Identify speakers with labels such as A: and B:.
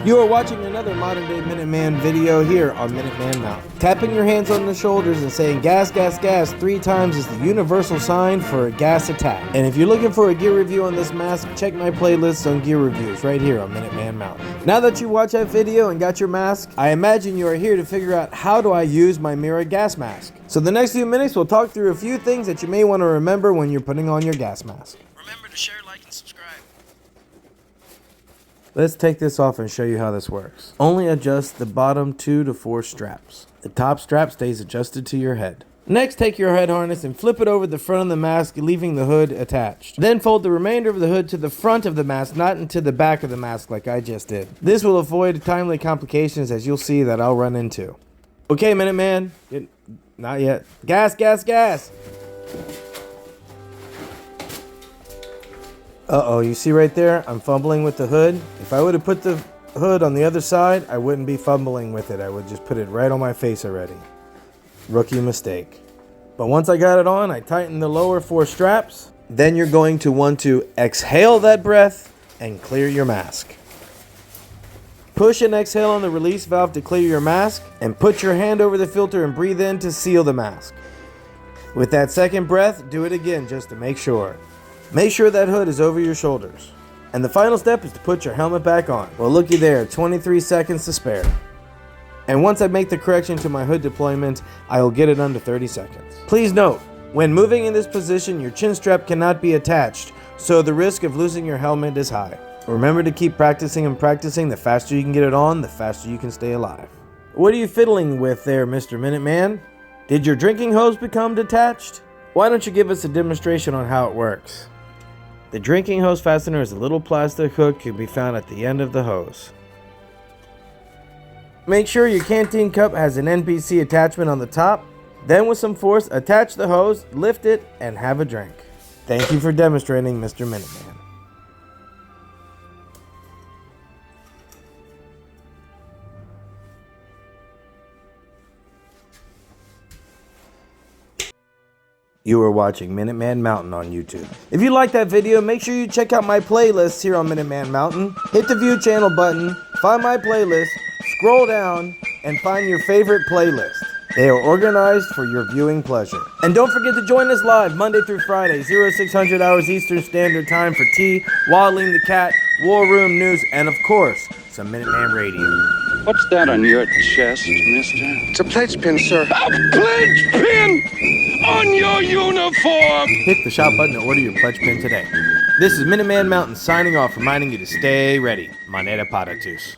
A: You are watching another modern day Minuteman video here on Minuteman Mountain. Tapping your hands on the shoulders and saying gas, gas, gas 3 times is the universal sign for a gas attack. And if you're looking for a gear review on this mask, check my playlist on gear reviews right here on Minuteman Mountain. Now that you watched that video and got your mask, I imagine you are here to figure out how do I use my Manere gas mask. So the next few minutes we'll talk through a few things that you may want to remember when you're putting on your gas mask.
B: Remember to share, like, and subscribe.
A: Let's take this off and show you how this works. Only adjust the bottom 2 to 4 straps. The top strap stays adjusted to your head. Next, take your head harness and flip it over the front of the mask, leaving the hood attached. Then fold the remainder of the hood to the front of the mask, not into the back of the mask like I just did. This will avoid timely complications, as you'll see that I'll run into. Okay, Minuteman. Not yet. Gas, gas, gas! Uh-oh, you see right there? I'm fumbling with the hood. If I would have put the hood on the other side, I wouldn't be fumbling with it. I would just put it right on my face already. Rookie mistake. But once I got it on, I tightened the lower 4 straps. Then you're going to want to exhale that breath and clear your mask. Push and exhale on the release valve to clear your mask, and put your hand over the filter and breathe in to seal the mask. With that second breath, do it again just to make sure. Make sure that hood is over your shoulders. And the final step is to put your helmet back on. Well, looky there, 23 seconds to spare. And once I make the correction to my hood deployment, I will get it under 30 seconds. Please note, when moving in this position, your chin strap cannot be attached, so the risk of losing your helmet is high. Remember to keep practicing and practicing. The faster you can get it on, the faster you can stay alive. What are you fiddling with there, Mr. Minuteman? Did your drinking hose become detached? Why don't you give us a demonstration on how it works? The drinking hose fastener is a little plastic hook can be found at the end of the hose. Make sure your canteen cup has an NPC attachment on the top. Then with some force, attach the hose, lift it, and have a drink. Thank you for demonstrating, Mr. Minuteman. You are watching Minuteman Mountain on YouTube. If you like that video, make sure you check out my playlists here on Minuteman Mountain. Hit the view channel button, find my playlist, scroll down, and find your favorite playlist. They are organized for your viewing pleasure. And don't forget to join us live Monday through Friday, 0600 hours Eastern Standard Time for tea, Waddling the Cat, War Room News, and of course, some Minuteman Radio.
C: What's that on your chest, mister?
D: It's a pledge pin, sir.
C: A pledge pin on your uniform!
A: Hit the shop button to order your pledge pin today. This is Minuteman Mountain signing off, reminding you to stay ready. Manere Paratus.